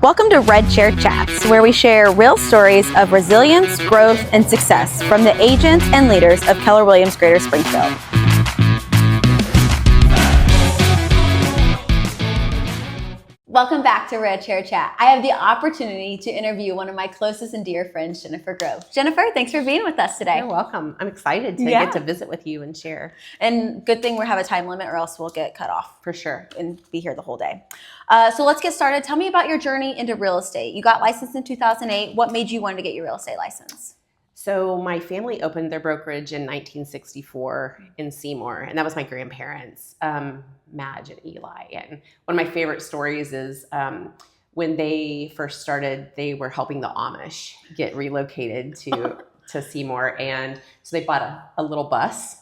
Welcome to Red Chair Chats, where we share real stories of resilience, growth, and success from the agents and leaders of Keller Williams Greater Springfield. Welcome back to Red Chair Chat. I have the opportunity to interview one of my closest and dear friends, Jenifer Grove. Jenifer, thanks for being with us today. You're welcome. I'm excited to get to visit with you and share. And good thing we have a time limit or else we'll get cut off. For sure. And be here the whole day. So let's get started. Tell me about your journey into real estate. You got licensed in 2008. What made you want to get your real estate license? So my family opened their brokerage in 1964 in Seymour, and that was my grandparents, Madge and Eli. And one of my favorite stories is when they first started, they were helping the Amish get relocated to Seymour. And so they bought a little bus.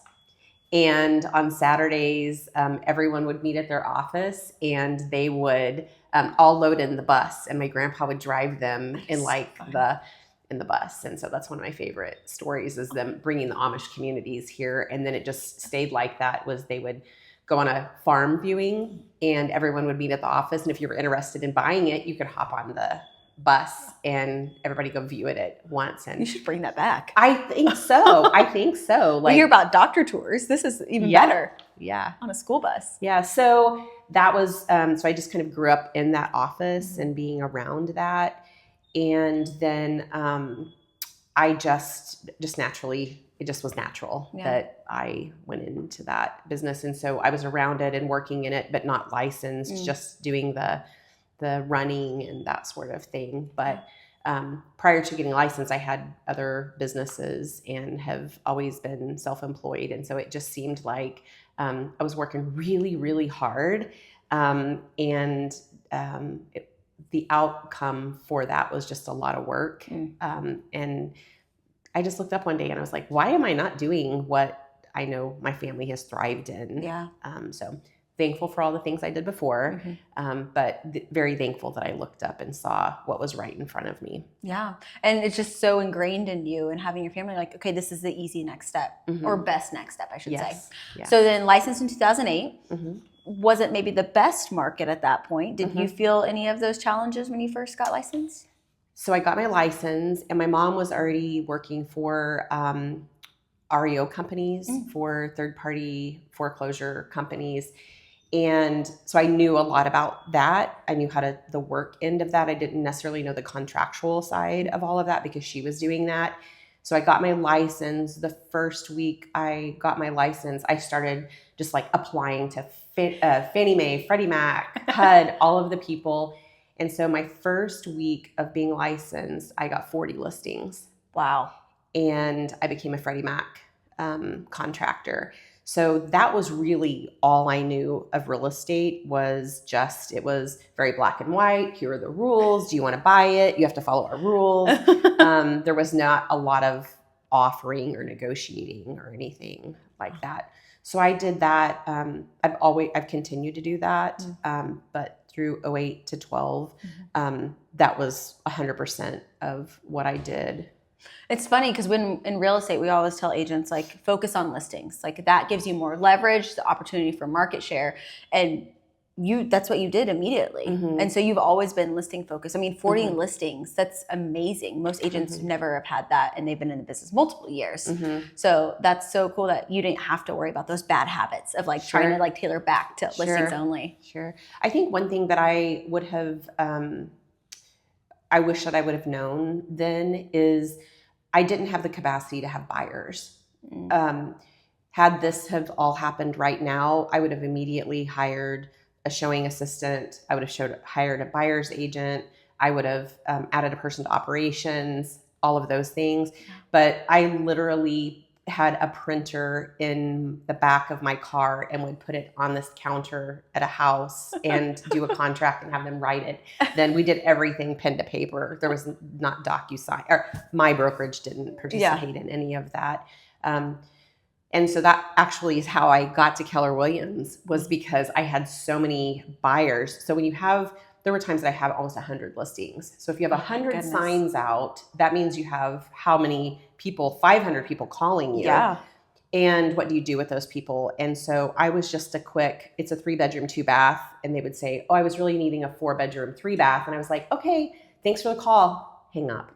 And on Saturdays, everyone would meet at their office and they would all load in the bus. And my grandpa would drive them in the bus. And so that's one of my favorite stories is them bringing the Amish communities here. And then it just stayed like that was they would go on a farm viewing and everyone would meet at the office. And if you were interested in buying it, you could hop on the bus and everybody go view it at once. And you should bring that back. I think so. We hear about doctor tours. This is even better. Yeah. On a school bus. Yeah. So that was, so I just kind of grew up in that office and being around that. And then I just naturally, it just was natural that I went into that business. And so I was around it and working in it, but not licensed, just doing the running and that sort of thing. But prior to getting licensed, I had other businesses and have always been self-employed. And so it just seemed like I was working really, really hard. The outcome for that was just a lot of work. And I just looked up one day and I was like, why am I not doing what I know my family has thrived in? Yeah. So thankful for all the things I did before, but very thankful that I looked up and saw what was right in front of me. Yeah. And it's just so ingrained in you and having your family like, okay, this is the easy next step or best next step, I should say. Yeah. So then licensed in 2008. Wasn't maybe the best market at that point. Did you feel any of those challenges when you first got licensed? So I got my license and my mom was already working for REO companies, for third-party foreclosure companies. And so I knew a lot about that. I knew the work end of that. I didn't necessarily know the contractual side of all of that because she was doing that. So I got my license. The first week I got my license, I started just like applying to Fannie Mae, Freddie Mac, HUD, all of the people. And so my first week of being licensed, I got 40 listings. Wow. And I became a Freddie Mac contractor. So that was really all I knew of real estate it was very black and white. Here are the rules. Do you want to buy it? You have to follow our rules. There was not a lot of offering or negotiating or anything like that. So I did that. I've continued to do that. But through 08 to 12, that was 100% of what I did. It's funny because when in real estate, we always tell agents like focus on listings. Like that gives you more leverage, the opportunity for market share. And that's what you did immediately. And so you've always been listing focused. I mean, 40 listings, that's amazing. Most agents never have had that and they've been in the business multiple years. So that's so cool that you didn't have to worry about those bad habits of like trying to like tailor back to listings only. Sure. I think one thing that I would have, I wish that I would have known then is I didn't have the capacity to have buyers. Had this have all happened right now, I would have immediately hired a showing assistant. I would have hired a buyer's agent. I would have added a person to operations, all of those things. But I literally had a printer in the back of my car and would put it on this counter at a house and do a contract and have them write it. Then we did everything pen to paper. There was not DocuSign, or my brokerage didn't participate in any of that. And so that actually is how I got to Keller Williams, was because I had so many buyers. So there were times that I had almost 100 listings. So if you have 100 signs out, that means you have how many people? 500 people calling you. Yeah. And what do you do with those people? And so I was just it's a 3-bedroom, 2-bath. And they would say, oh, I was really needing a 4-bedroom, 3-bath. And I was like, okay, thanks for the call. Hang up.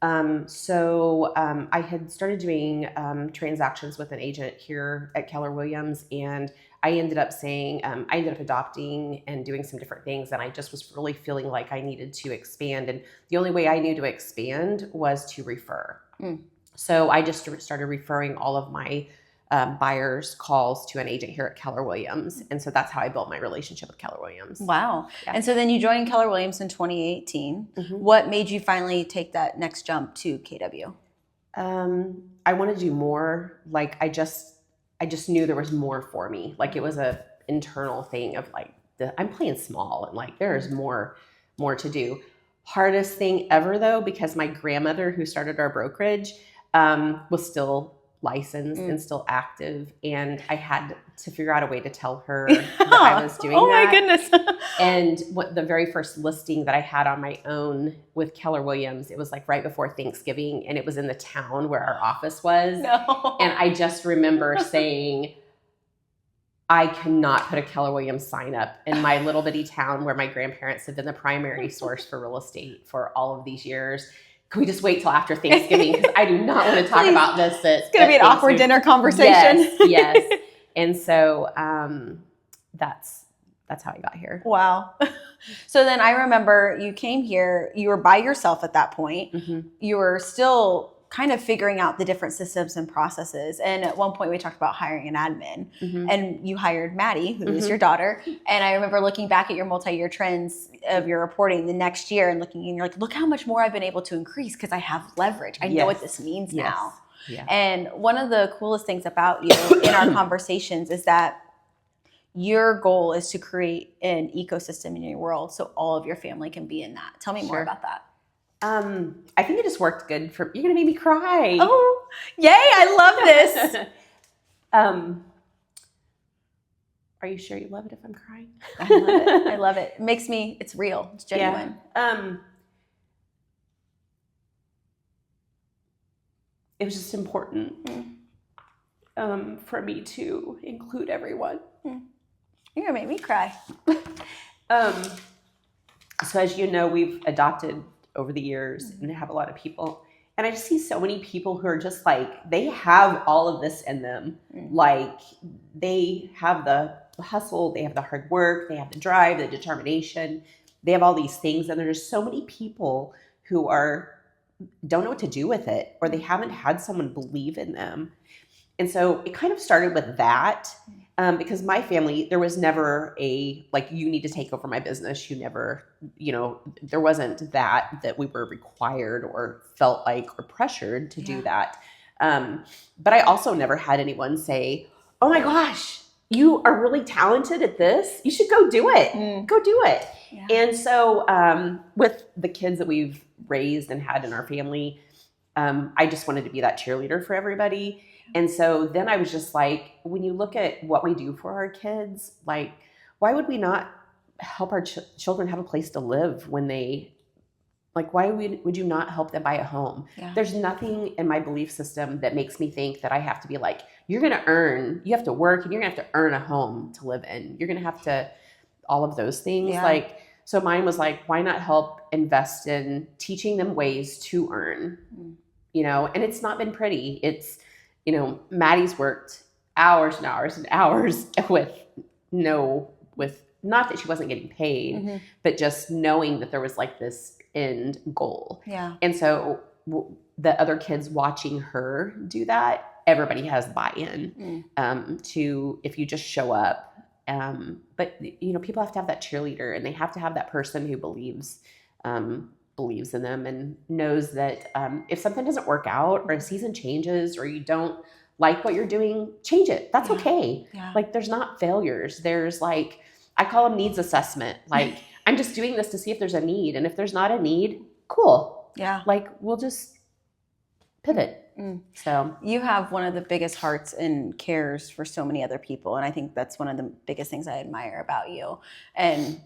I had started doing transactions with an agent here at Keller Williams, and I ended up adopting and doing some different things. And I just was really feeling like I needed to expand. And the only way I knew to expand was to refer. So I just started referring all of my buyers' calls to an agent here at Keller Williams. And so that's how I built my relationship with Keller Williams. Wow. Yeah. And so then you joined Keller Williams in 2018. What made you finally take that next jump to KW? I wanted to do more. Like, I just knew there was more for me. Like, it was a internal thing of like, I'm playing small and like, there's more to do. Hardest thing ever though, because my grandmother who started our brokerage was still licensed and still active. And I had to figure out a way to tell her that I was doing that. Oh my goodness. And the very first listing that I had on my own with Keller Williams, it was like right before Thanksgiving, and it was in the town where our office was. No. And I just remember saying, I cannot put a Keller Williams sign up in my little bitty town where my grandparents have been the primary source for real estate for all of these years. Can we just wait till after Thanksgiving? Because I do not want to talk about this. It's going to be an awkward dinner conversation. Yes. And so that's how I got here. Wow. So then I remember you came here, you were by yourself at that point. You were still kind of figuring out the different systems and processes. And at one point we talked about hiring an admin and you hired Maddie, who is your daughter. And I remember looking back at your multi-year trends of your reporting the next year and looking, and you're like, look how much more I've been able to increase because I have leverage. I know what this means now. Yeah. And one of the coolest things about you in our conversations is that your goal is to create an ecosystem in your world so all of your family can be in that. Tell me more about that. I think it just worked good you're going to make me cry. Oh, yay. I love this. Are you sure you love it if I'm crying? I love it. I love it. It makes me, it's real. It's genuine. Yeah. It was just important for me to include everyone. You're going to make me cry. So as you know, we've adopted over the years and have a lot of people. And I just see so many people who are just like, they have all of this in them. Like, they have the hustle, they have the hard work, they have the drive, the determination. They have all these things. And there's so many people who don't know what to do with it, or they haven't had someone believe in them. And so it kind of started with that. Because my family, there was never you need to take over my business. You never, there wasn't that we were required or felt like or pressured to do that. But I also never had anyone say, oh my gosh, you are really talented at this. You should go do it. Go do it. Yeah. And so with the kids that we've raised and had in our family, I just wanted to be that cheerleader for everybody. And so then I was just like, when you look at what we do for our kids, like, why would we not help our children have a place to live when why would you not help them buy a home? Yeah. There's nothing in my belief system that makes me think that I have to be like, you have to work and you're going to have to earn a home to live in. You're going to have to, all of those things. Yeah. So mine was like, why not help invest in teaching them ways to earn, and it's not been pretty. It's, Maddie's worked hours and hours and hours with not that she wasn't getting paid, but just knowing that there was like this end goal. Yeah. And so the other kids watching her do that, everybody has buy-in to if you just show up. But people have to have that cheerleader, and they have to have that person who believes in them and knows that if something doesn't work out or a season changes or you don't like what you're doing, change it. That's okay. Yeah. Like, there's not failures. There's I call them needs assessment. Like, I'm just doing this to see if there's a need. And if there's not a need, cool. Yeah. We'll just pivot. So you have one of the biggest hearts and cares for so many other people. And I think that's one of the biggest things I admire about you. And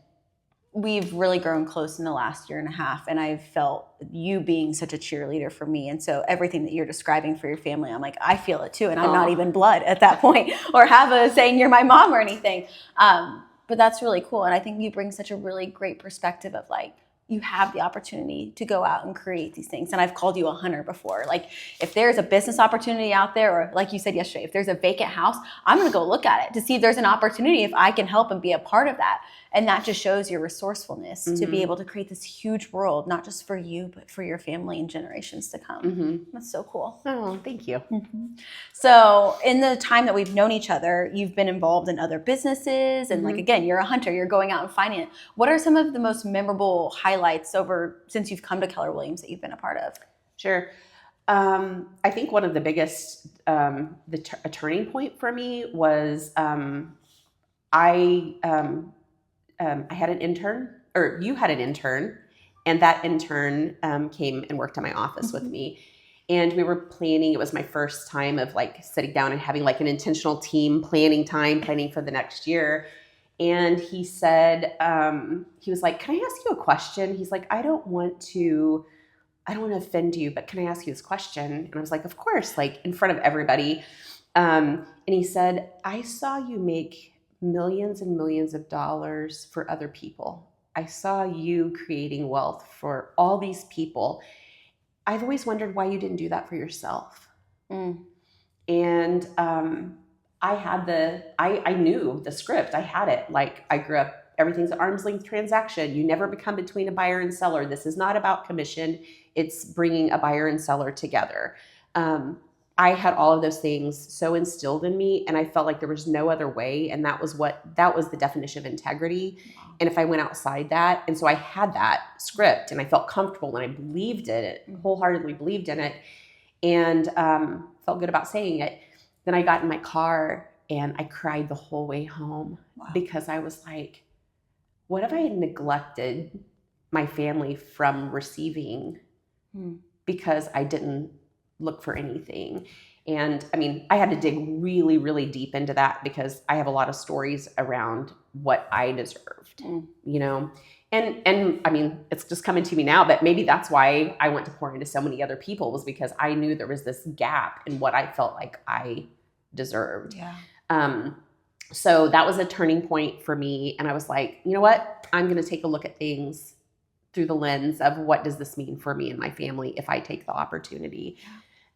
we've really grown close in the last year and a half, and I've felt you being such a cheerleader for me. And so everything that you're describing for your family, I'm like, I feel it too. And I'm not even blood at that point or have a saying you're my mom or anything. But that's really cool. And I think you bring such a really great perspective of like, you have the opportunity to go out and create these things. And I've called you a hunter before. Like if there's a business opportunity out there, or like you said yesterday, if there's a vacant house, I'm going to go look at it to see if there's an opportunity, if I can help and be a part of that. And that just shows your resourcefulness to be able to create this huge world, not just for you, but for your family and generations to come. That's so cool. Oh, thank you. So in the time that we've known each other, you've been involved in other businesses. And like, again, you're a hunter, you're going out and finding it. What are some of the most memorable highlights since you've come to Keller Williams that you've been a part of? Sure. I think one of the biggest, a turning point for me was I had an intern, or you had an intern, and that intern came and worked in my office with me. And we were planning, it was my first time of like sitting down and having like an intentional team planning for the next year. And he said, he was like, can I ask you a question? He's like, I don't want to offend you, but can I ask you this question? And I was like, of course, like in front of everybody. And he said, I saw you make millions and millions of dollars for other people. I saw you creating wealth for all these people. I've always wondered why you didn't do that for yourself. And I knew the script. I had it. Like I grew up, everything's an arm's length transaction. You never become between a buyer and seller. This is not about commission. It's bringing a buyer and seller together. I had all of those things so instilled in me, and I felt like there was no other way. And that was the definition of integrity. Wow. And if I went outside that, and so I had that script and I felt comfortable and I believed in it, wholeheartedly believed in it, and felt good about saying it. Then I got in my car and I cried the whole way home. Wow. Because I was like, what if I had neglected my family from receiving because I didn't look for anything? And I mean, I had to dig really, really deep into that because I have a lot of stories around what I deserved, you know? And I mean, it's just coming to me now, but maybe that's why I went to pour into so many other people, was because I knew there was this gap in what I felt like I deserved. Yeah. So that was a turning point for me. And I was like, you know what? I'm going to take a look at things through the lens of what does this mean for me and my family if I take the opportunity. Yeah.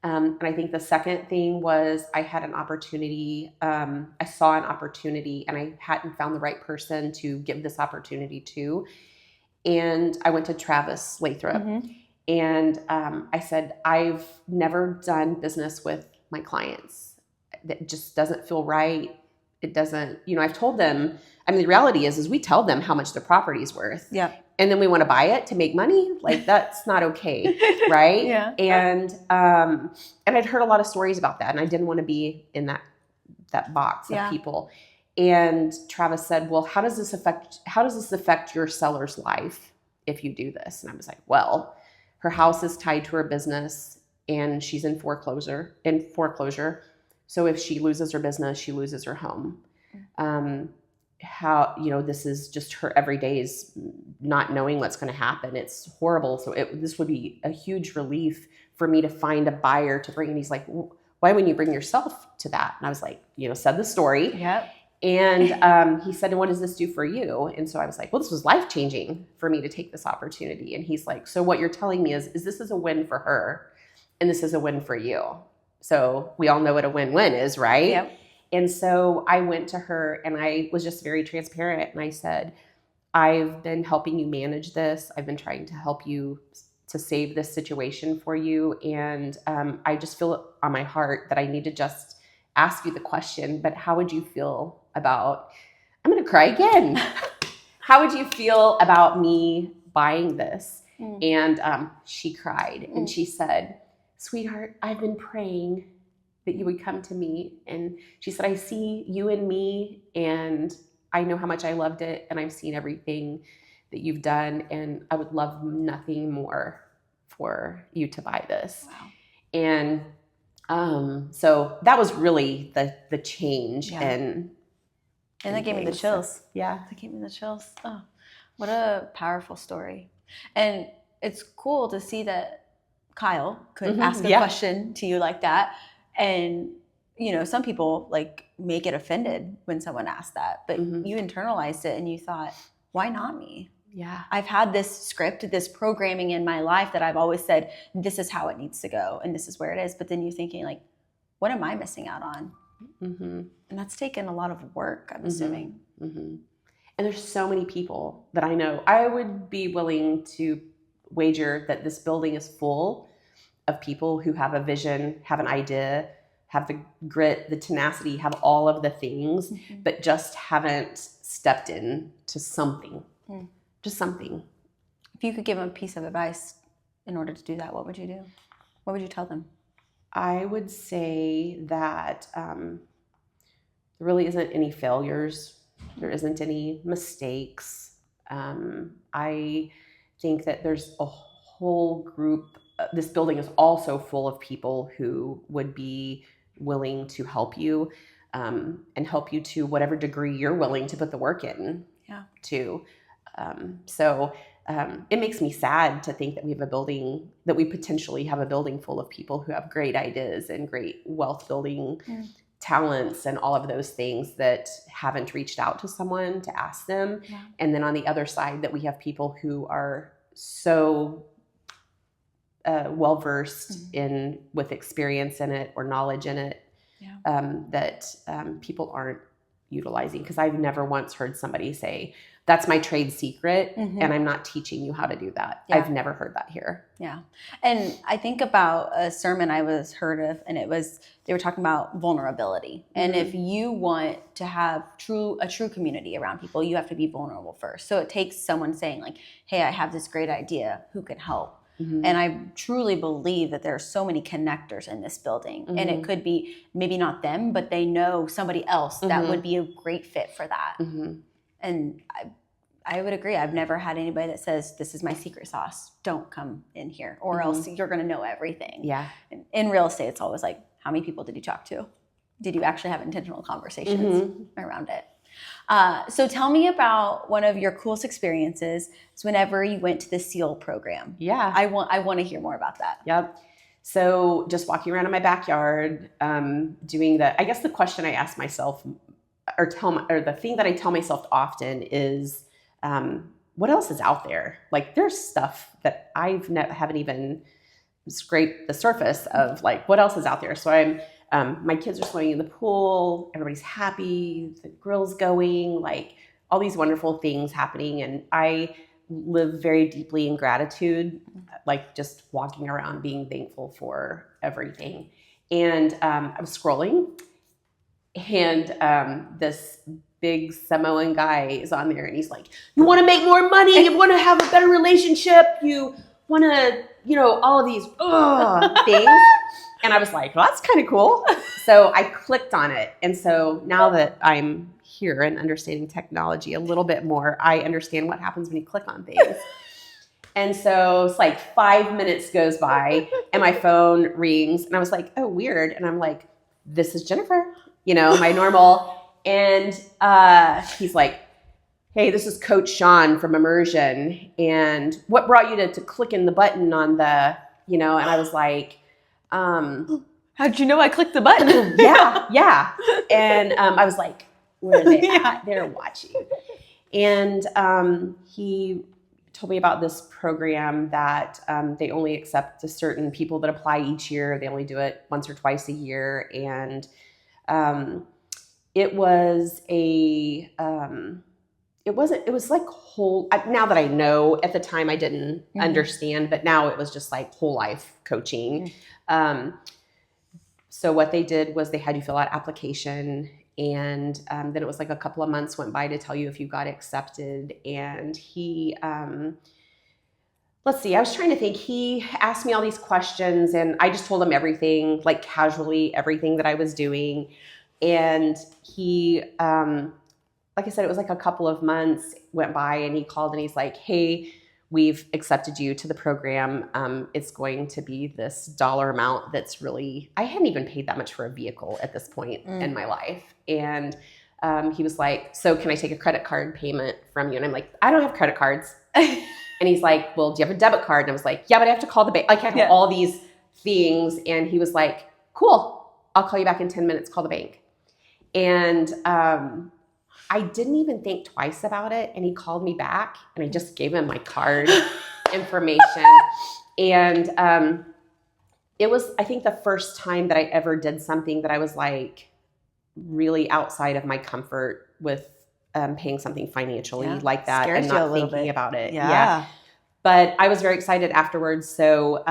And I think the second thing was I had an opportunity. I saw an opportunity and I hadn't found the right person to give this opportunity to. And I went to Travis Lathrop and I said, I've never done business with my clients. That just doesn't feel right. It doesn't, you know, I've told them, I mean, the reality is we tell them how much the property is worth. Yeah. And then we want to buy it to make money. Like that's not okay. Right. Yeah. And I'd heard a lot of stories about that and I didn't want to be in that box of people. And Travis said, well, how does this affect your seller's life if you do this? And I was like, well, her house is tied to her business and she's in foreclosure. So if she loses her business, she loses her home. How, you know, this is just her everyday's not knowing what's going to happen. It's horrible. So this would be a huge relief for me to find a buyer to bring. And he's like, why wouldn't you bring yourself to that? And I was like, you know, said the story. Yep. And he said, and what does this do for you? And so I was like, well, this was life-changing for me to take this opportunity. And he's like, so what you're telling me is this is a win for her and this is a win for you. So we all know what a win-win is, right? Yep. And so I went to her and I was just very transparent. And I said, I've been helping you manage this. I've been trying to help you to save this situation for you. And I just feel on my heart that I need to just ask you the question, but how would you feel about, I'm going to cry again. How would you feel about me buying this? And she cried and she said, sweetheart, I've been praying that you would come to me. And she said, I see you and me and I know how much I loved it and I've seen everything that you've done and I would love nothing more for you to buy this. Wow. And so that was really the change. Yeah. And that gave me the chills. Yeah. That gave me the chills. Oh, What a powerful story. And it's cool to see that Kyle could ask a question to you like that. And, you know, some people like may get offended when someone asks that, but you internalized it and you thought, why not me? Yeah. I've had this script, this programming in my life that I've always said, this is how it needs to go and this is where it is. But then you're thinking like, what am I missing out on? And that's taken a lot of work, I'm assuming. And there's so many people that I know. I would be willing to wager that this building is full of people who have a vision, have an idea, have the grit, the tenacity, have all of the things, but just haven't stepped in to something. Just something. If you could give them a piece of advice in order to do that, what would you do? What would you tell them? I would say that there really isn't any failures. There isn't any mistakes. I think that there's a whole group. This building is also full of people who would be willing to help you and help you to whatever degree you're willing to put the work in to. So it makes me sad to think that we have a building, that we potentially have a building full of people who have great ideas and great wealth building talents and all of those things that haven't reached out to someone to ask them. And then on the other side, that we have people who are so well-versed in with experience in it or knowledge in it that people aren't utilizing. Because I've never once heard somebody say, that's my trade secret, and I'm not teaching you how to do that. I've never heard that here. Yeah. And I think about a sermon I was heard of, and they were talking about vulnerability. And if you want to have a true community around people, you have to be vulnerable first. So it takes someone saying like, hey, I have this great idea, who can help? And I truly believe that there are so many connectors in this building. And it could be maybe not them, but they know somebody else that would be a great fit for that. And I would agree. I've never had anybody that says, this is my secret sauce. Don't come in here or else you're going to know everything. Yeah. In real estate, it's always like, how many people did you talk to? Did you actually have intentional conversations around it? So tell me about one of your coolest experiences is whenever you went to the SEAL program. Yeah. I want to hear more about that. Yep. So just walking around in my backyard, doing I guess the question I ask myself or the thing that I tell myself often is, what else is out there? Like there's stuff that haven't even scraped the surface of, like what else is out there. So my kids are swimming in the pool, everybody's happy, the grill's going, like all these wonderful things happening. And I live very deeply in gratitude, like just walking around being thankful for everything. And I was scrolling and this big Samoan guy is on there and he's like, you want to make more money, you want to have a better relationship, you want to, all of these things. And I was like, well, that's kind of cool. So I clicked on it. And so now that I'm here and understanding technology a little bit more, I understand what happens when you click on things. And so it's like 5 minutes goes by and my phone rings and I was like, oh, weird. And I'm like, this is Jenifer, my normal. And he's like, hey, this is Coach Sean from Immersion. And what brought you to clicking the button on the, and I was like, how'd you know I clicked the button? yeah. And I was like, where are they at? They're watching. And he told me about this program that they only accept the certain people that apply each year. They only do it once or twice a year. And it was like whole, now that I know, at the time I didn't understand, but now it was just like whole life coaching. So what they did was they had you fill out application and then it was like a couple of months went by to tell you if you got accepted. And he, let's see, I was trying to think, he asked me all these questions and I just told him everything, like casually, everything that I was doing. And he, like I said, it was like a couple of months went by and he called and he's like, hey, we've accepted you to the program. It's going to be this dollar amount that's really, I hadn't even paid that much for a vehicle at this point in my life. And he was like, so can I take a credit card payment from you? And I'm like, I don't have credit cards. And he's like, well, do you have a debit card? And I was like, yeah, but I have to call the bank. Like I have all these things. And he was like, cool, I'll call you back in 10 minutes, call the bank. And I didn't even think twice about it. And he called me back and I just gave him my card information. And it was, I think, the first time that I ever did something that I was like really outside of my comfort with paying something financially like that. Scares and you not a little thinking bit. about it. Yeah. But I was very excited afterwards. So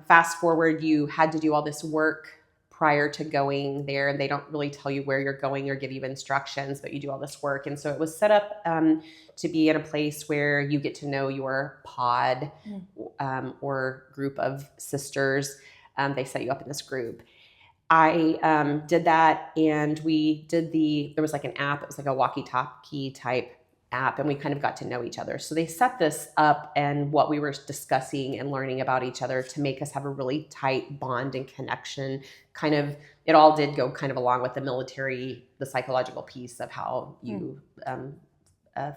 fast forward, you had to do all this work prior to going there, and they don't really tell you where you're going or give you instructions, but you do all this work. And so it was set up to be in a place where you get to know your pod or group of sisters. They set you up in this group. I did that, and we did there was like an app. It was like a walkie-talkie type app, and we kind of got to know each other. So they set this up and what we were discussing and learning about each other to make us have a really tight bond and connection. Kind of, it all did go kind of along with the military, the psychological piece of how you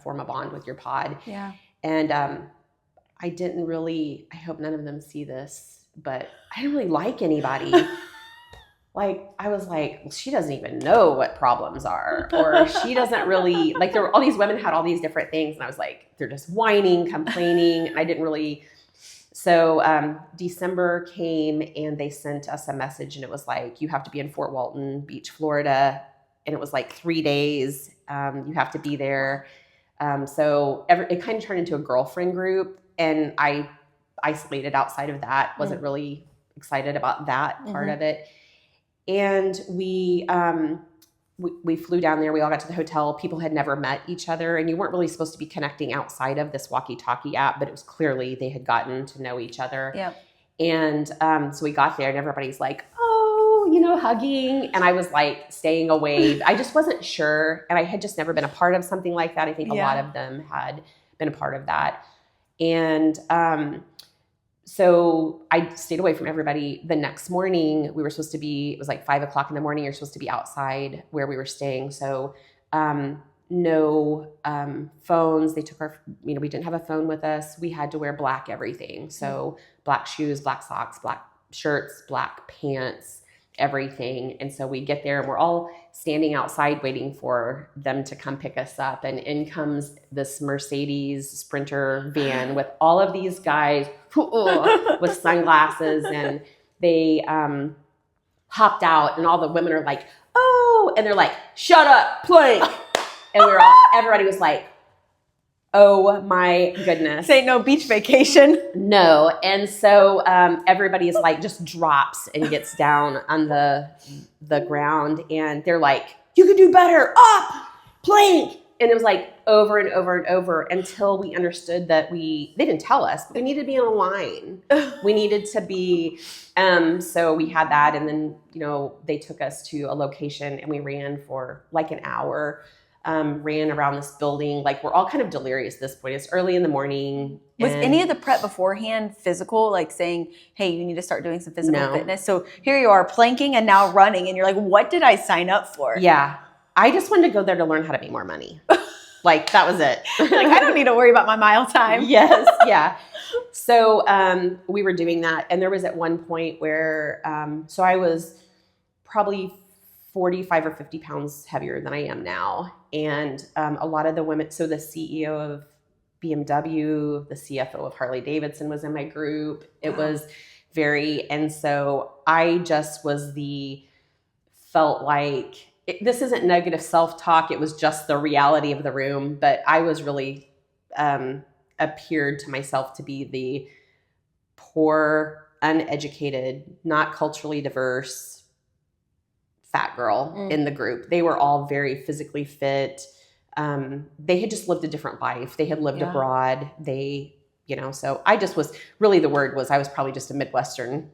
form a bond with your pod. Yeah. And I didn't really, I hope none of them see this, but I didn't really like anybody. Like, I was like, well, she doesn't even know what problems are, or she doesn't really, like, there were all these women had all these different things. And I was like, they're just whining, complaining. And I didn't really, so December came and they sent us a message, and it was like, you have to be in Fort Walton Beach, Florida. And it was like 3 days. You have to be there. So it kind of turned into a girlfriend group, and I isolated outside of that. Wasn't really excited about that part of it. And we flew down there. We all got to the hotel. People had never met each other, and you weren't really supposed to be connecting outside of this walkie-talkie app, but it was clearly they had gotten to know each other. Yep. And so we got there, and everybody's like, oh, you know, hugging. And I was like staying away. I just wasn't sure. And I had just never been a part of something like that. I think a lot of them had been a part of that. And so I stayed away from everybody. The next morning, we were supposed to be, it was like 5 o'clock in the morning. You're supposed to be outside where we were staying. So no phones. They took our, we didn't have a phone with us. We had to wear black everything. So black shoes, black socks, black shirts, black pants, everything. And so we get there and we're all standing outside waiting for them to come pick us up. And in comes this Mercedes Sprinter van with all of these guys with sunglasses, and they hopped out, and all the women are like, oh, and they're like, shut up, plank. And everybody was like, oh my goodness. This ain't no beach vacation. No. And so everybody's like just drops and gets down on the ground, and they're like, you can do better, up, plank. And it was like over and over and over until we understood that they didn't tell us, but we needed to be in a line. We needed to be, so we had that. And then, they took us to a location, and we ran for like an hour. Ran around this building. Like, we're all kind of delirious at this point. It's early in the morning. Was any of the prep beforehand physical, like saying, hey, you need to start doing some physical fitness? So here you are planking and now running, and you're like, what did I sign up for? Yeah. I just wanted to go there to learn how to make more money. Like, that was it. Like, I don't need to worry about my mile time. Yes. Yeah. So we were doing that. And there was at one point where, so I was probably 45 or 50 pounds heavier than I am now. And a lot of the women, so the CEO of BMW, the CFO of Harley Davidson was in my group. It was and so I just felt like, this isn't negative self-talk. It was just the reality of the room. But I was really appeared to myself to be the poor, uneducated, not culturally diverse fat girl in the group. They were all very physically fit. They had just lived a different life. They had lived abroad. They, so I just was really, the word was, I was probably just a Midwestern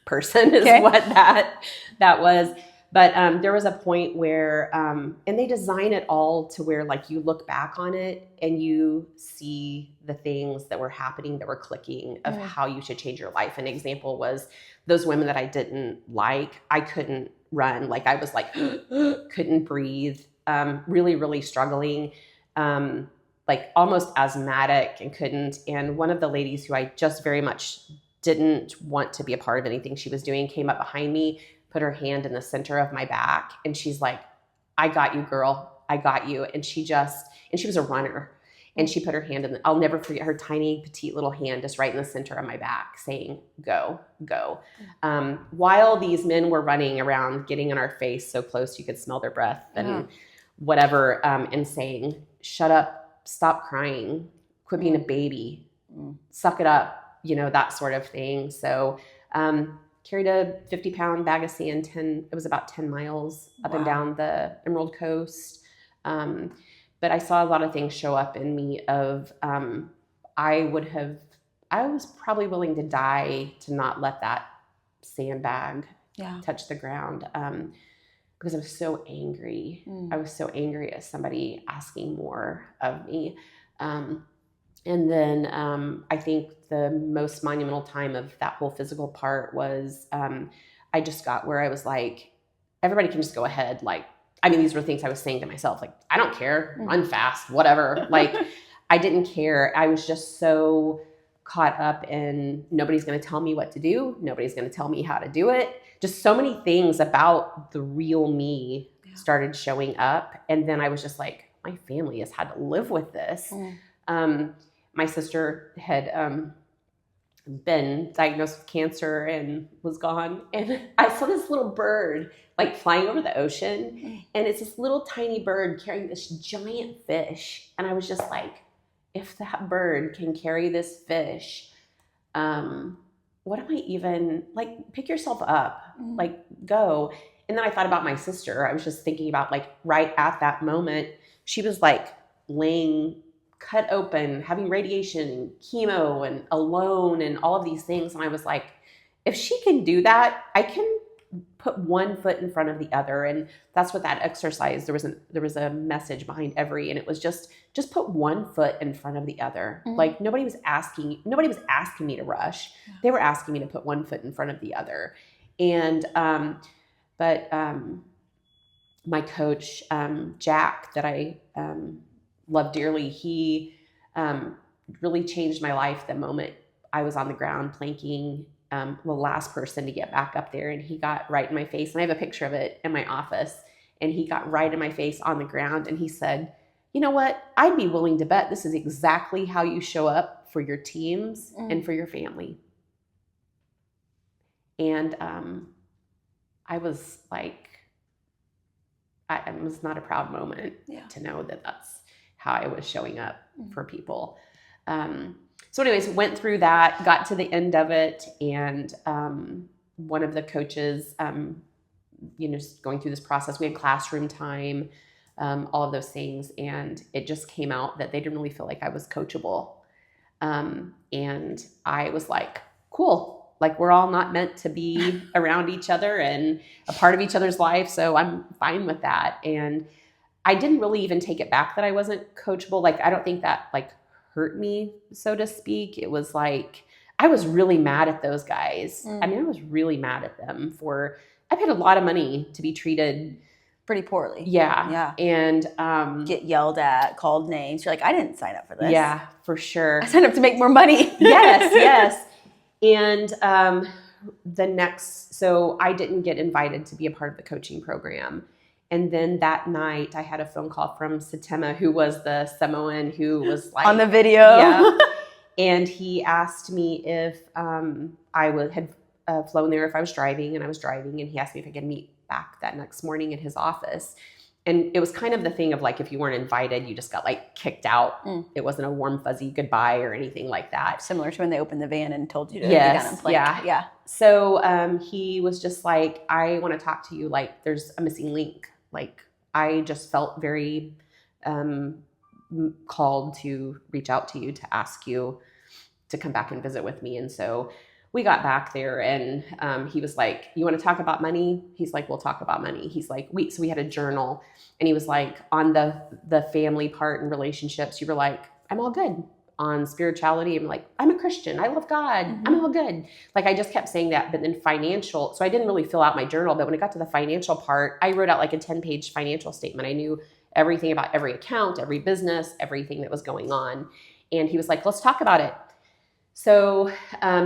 person is what that was. But there was a point where, and they design it all to where, like, you look back on it and you see the things that were happening, that were clicking of how you should change your life. An example was those women that I didn't like, I couldn't run. Like, I was like, couldn't breathe. really, really struggling, like almost asthmatic and couldn't. And one of the ladies who I just very much didn't want to be a part of anything she was doing came up behind me, put her hand in the center of my back. And she's like, I got you, girl. I got you. And she was a runner. And she put her hand I'll never forget her tiny, petite little hand just right in the center of my back saying, go, go. While these men were running around, getting in our face so close you could smell their breath and whatever, and saying, shut up, stop crying, quit being a baby, suck it up, that sort of thing. So carried a 50-pound bag of sand, it was about 10 miles up and down the Emerald Coast. But I saw a lot of things show up in me of, I was probably willing to die to not let that sandbag touch the ground, because I was so angry. I was so angry at somebody asking more of me. And then I think the most monumental time of that whole physical part was I just got where I was like, everybody can just go ahead. Like, these were things I was saying to myself, like, I don't care, run fast, whatever. Like, I didn't care. I was just so caught up in nobody's going to tell me what to do. Nobody's going to tell me how to do it. Just so many things about the real me started showing up. And then I was just like, my family has had to live with this. My sister had been diagnosed with cancer and was gone. And I saw this little bird like flying over the ocean. And it's this little tiny bird carrying this giant fish. And I was just like, if that bird can carry this fish, what am I even, like, pick yourself up, like, go. And then I thought about my sister. I was just thinking about, like, right at that moment, she was like laying cut open, having radiation and chemo and alone and all of these things. And I was like, if she can do that, I can put one foot in front of the other. And that's what that exercise, there was a message behind and it was just put one foot in front of the other. Like nobody was asking me to rush. They were asking me to put one foot in front of the other. And, but my coach, Jack, that I, love dearly, he really changed my life the moment I was on the ground planking, the last person to get back up there. And he got right in my face. And I have a picture of it in my office. And he got right in my face on the ground. And he said, you know what? I'd be willing to bet this is exactly how you show up for your teams and for your family. And I was like, it was not a proud moment to know that that's how I was showing up for people. So anyways, went through that, got to the end of it. And one of the coaches, just going through this process, we had classroom time, all of those things. And it just came out that they didn't really feel like I was coachable. And I was like, cool. Like we're all not meant to be around each other and a part of each other's life. So I'm fine with that. And I didn't really even take it back that I wasn't coachable. Like, I don't think that like hurt me, so to speak. It was like, I was really mad at those guys. I was really mad at them I paid a lot of money to be treated pretty poorly. Yeah. And get yelled at, called names. You're like, I didn't sign up for this. Yeah, for sure. I signed up to make more money. Yes. And so I didn't get invited to be a part of the coaching program. And then that night I had a phone call from Satema, who was the Samoan who was like on the video. Yeah. And he asked me if I had flown there, if I was driving, and I was driving. And he asked me if I could meet back that next morning at his office. And it was kind of the thing of like, if you weren't invited, you just got like kicked out. It wasn't a warm, fuzzy goodbye or anything like that. Similar to when they opened the van and told you to get down and plank. Yeah. So he was just like, I want to talk to you. Like there's a missing link. Like I just felt very called to reach out to you to ask you to come back and visit with me. And so we got back there and he was like, you want to talk about money? He's like, we'll talk about money. He's like, so we had a journal and he was like, on the family part and relationships, you were like, I'm all good. on spirituality. I'm like, I'm a Christian. I love God. I'm all good. Like I just kept saying that, but then financial. So I didn't really fill out my journal, but when it got to the financial part, I wrote out like a 10-page financial statement. I knew everything about every account, every business, everything that was going on. And he was like, let's talk about it. So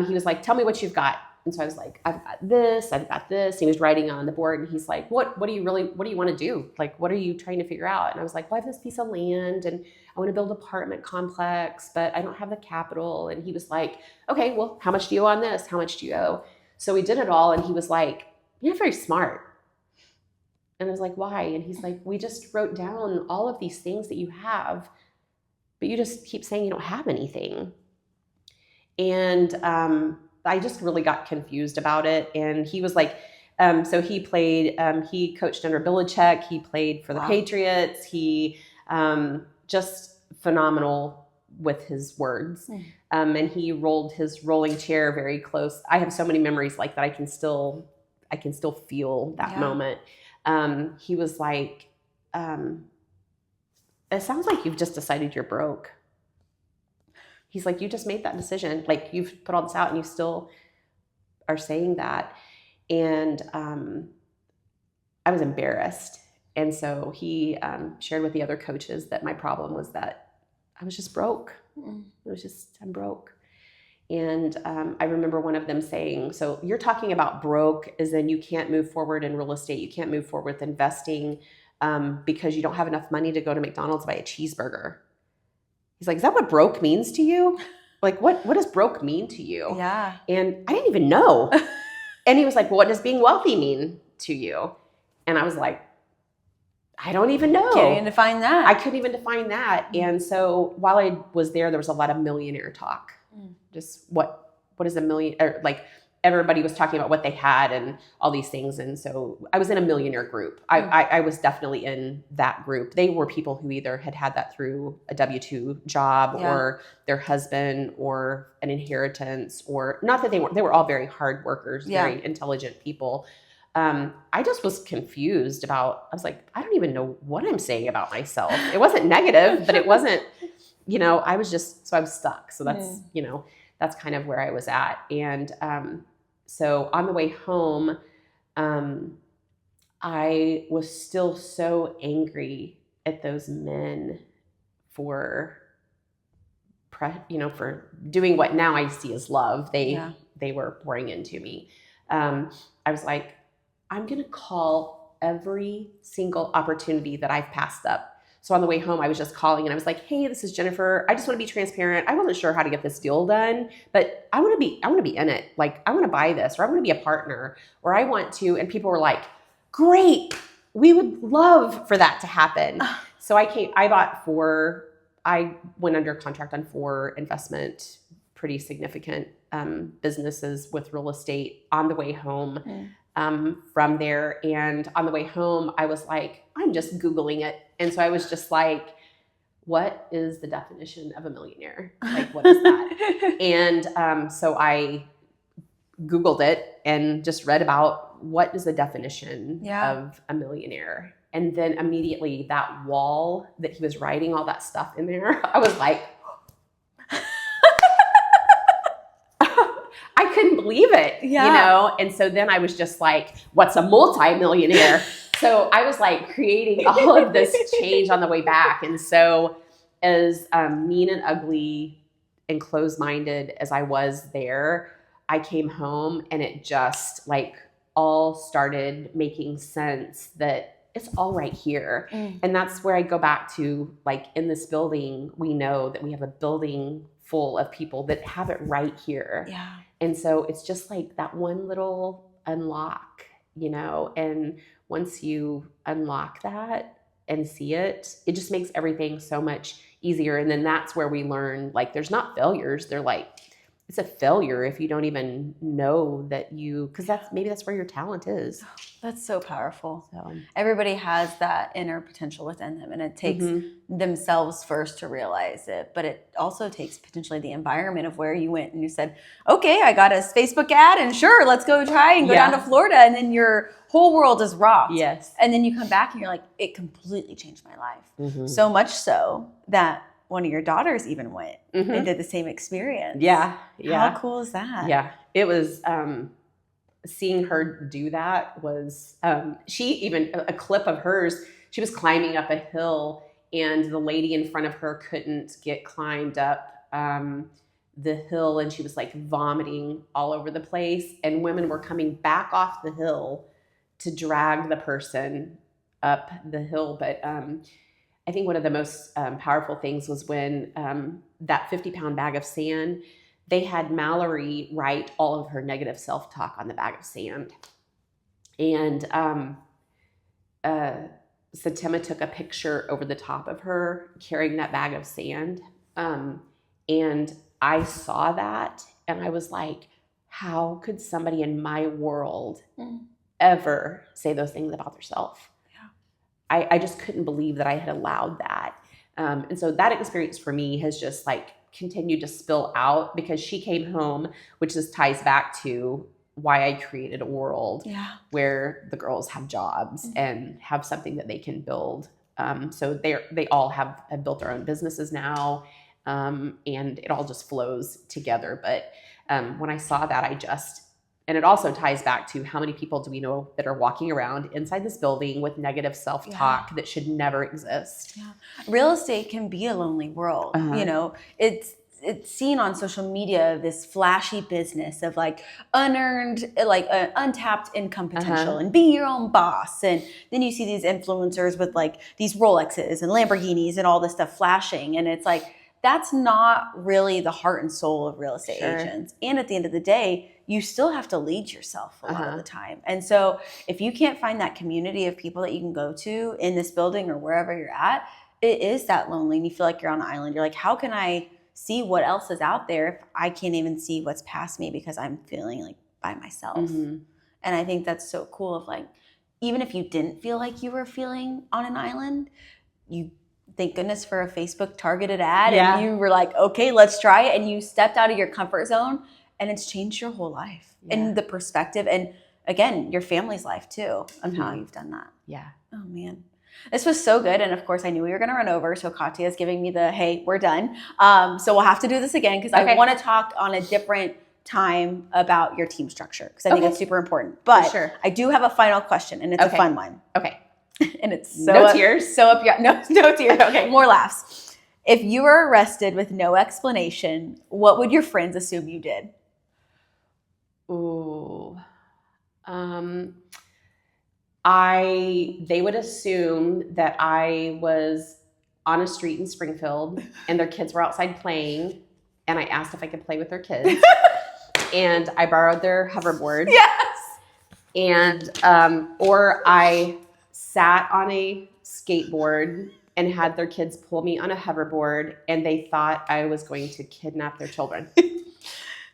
he was like, tell me what you've got. And so I was like, I've got this, I've got this. He was writing on the board and he's like, what do you want to do? Like, what are you trying to figure out? And I was like, well, I have this piece of land and I want to build an apartment complex, but I don't have the capital. And he was like, okay, well, how much do you owe on this? How much do you owe? So we did it all. And he was like, you're very smart. And I was like, why? And he's like, we just wrote down all of these things that you have, but you just keep saying you don't have anything. And I just really got confused about it. And he was like, so he played, he coached under Belichick. He played for the Patriots. He just phenomenal with his words. And he rolled his rolling chair very close. I have so many memories like that. I can still feel that moment. He was like, it sounds like you've just decided you're broke. He's like, you just made that decision. Like you've put all this out and you still are saying that. And I was embarrassed. And so he shared with the other coaches that my problem was that I was just broke. I'm broke. And I remember one of them saying, so you're talking about broke as in you can't move forward in real estate. You can't move forward with investing because you don't have enough money to go to McDonald's and buy a cheeseburger. He's like, is that what broke means to you? Like, what does broke mean to you? Yeah. And I didn't even know. And he was like, well, what does being wealthy mean to you? And I was like, I don't even know. Can't even define that. I couldn't even define that. And so while I was there was a lot of millionaire talk. Just what is a million, or like everybody was talking about what they had and all these things. And so I was in a millionaire group. I was definitely in that group. They were people who either had that through a W-2 job or their husband or an inheritance, or not that they were all very hard workers, very intelligent people. I just was confused I was like, I don't even know what I'm saying about myself. It wasn't negative, but it wasn't, I was stuck. So that's, that's kind of where I was at. And, so on the way home, I was still so angry at those men for doing what now I see as love. They were pouring into me. I was like, I'm going to call every single opportunity that I've passed up. So on the way home, I was just calling and I was like, hey, this is Jenifer. I just want to be transparent. I wasn't sure how to get this deal done, but I want to be in it. Like, I want to buy this, or I want to be a partner, or I want to. And people were like, great. We would love for that to happen. So I went under contract on 4 investment, pretty significant businesses with real estate on the way home from there. And on the way home, I was like, I'm just Googling it. And so I was just like, what is the definition of a millionaire? Like, what is that? And so I Googled it and just read about what is the definition of a millionaire. And then immediately that wall that he was writing all that stuff in there, I was like, I couldn't believe it, And so then I was just like, what's a multi-millionaire? So I was like creating all of this change on the way back. And so as mean and ugly and closed-minded as I was there, I came home and it just like all started making sense that it's all right here. And that's where I go back to, like, in this building, we know that we have a building full of people that have it right here. Yeah. And so it's just like that one little unlock, and once you unlock that and see it, it just makes everything so much easier. And then that's where we learn, like, there's not failures. They're like, it's a failure if you don't even know that because that's where your talent is. That's so powerful. So everybody has that inner potential within them, and it takes themselves first to realize it. But it also takes potentially the environment of where you went and you said, okay, I got a Facebook ad and sure, let's go try and go down to Florida. And then your whole world is rocked. Yes. And then you come back and you're like, it completely changed my life. So much so that one of your daughters even went and did the same experience. Yeah. Yeah. How cool is that? Yeah. It was, seeing her do that was, she even, a clip of hers, she was climbing up a hill and the lady in front of her couldn't get climbed up the hill, and she was like vomiting all over the place, and women were coming back off the hill to drag the person up the hill. But I think one of the most powerful things was when that 50-pound bag of sand, they had Mallory write all of her negative self-talk on the bag of sand. And Satima took a picture over the top of her carrying that bag of sand. And I saw that and I was like, how could somebody in my world ever say those things about themselves? Yeah. I just couldn't believe that I had allowed that. And so that experience for me has just like continued to spill out, because she came home, which just ties back to why I created a world where the girls have jobs and have something that they can build. So they all have built their own businesses now. And it all just flows together. But when I saw that, and it also ties back to how many people do we know that are walking around inside this building with negative self-talk that should never exist. Yeah. Real estate can be a lonely world. You know, it's seen on social media, this flashy business of like unearned, like untapped income potential and be your own boss. And then you see these influencers with like these Rolexes and Lamborghinis and all this stuff flashing. And it's like, that's not really the heart and soul of real estate agents. And at the end of the day, you still have to lead yourself a lot of the time. And so if you can't find that community of people that you can go to in this building or wherever you're at, it is that lonely and you feel like you're on an island. You're like, how can I see what else is out there if I can't even see what's past me because I'm feeling like by myself? And I think that's so cool of like, even if you didn't feel like you were feeling on an island, you thank goodness for a Facebook targeted ad and you were like, okay, let's try it. And you stepped out of your comfort zone and it's changed your whole life and the perspective. And again, your family's life too of how you've done that. Yeah. Oh man. This was so good. And of course I knew we were going to run over. So Katya is giving me the, hey, we're done. So we'll have to do this again because I want to talk on a different time about your team structure because I think it's super important. But I do have a final question and it's a fun one. Okay. And it's so no tears. So up your no tears. Okay, more laughs. If you were arrested with no explanation, what would your friends assume you did? Ooh. They would assume that I was on a street in Springfield and their kids were outside playing and I asked if I could play with their kids. And I borrowed their hoverboard. Yes. And or I sat on a skateboard and had their kids pull me on a hoverboard and they thought I was going to kidnap their children.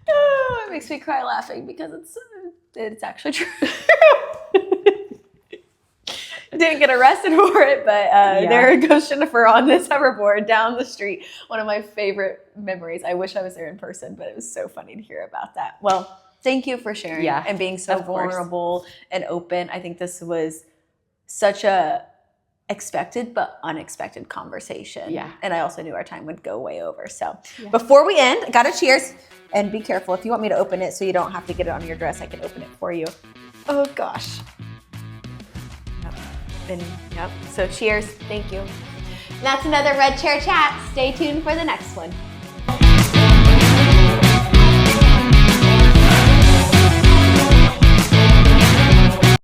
Oh, it makes me cry laughing because it's actually true. Didn't get arrested for it, but there goes Jenifer on this hoverboard down the street. One of my favorite memories. I wish I was there in person, but it was so funny to hear about that. Well, thank you for sharing and being so vulnerable and open. I think this was such a expected but unexpected conversation. Yeah. And I also knew our time would go way over. So before we end, I got a cheers. And be careful. If you want me to open it so you don't have to get it on your dress, I can open it for you. Oh gosh. Yep. So cheers. Thank you. And that's another Red Chair Chat. Stay tuned for the next one.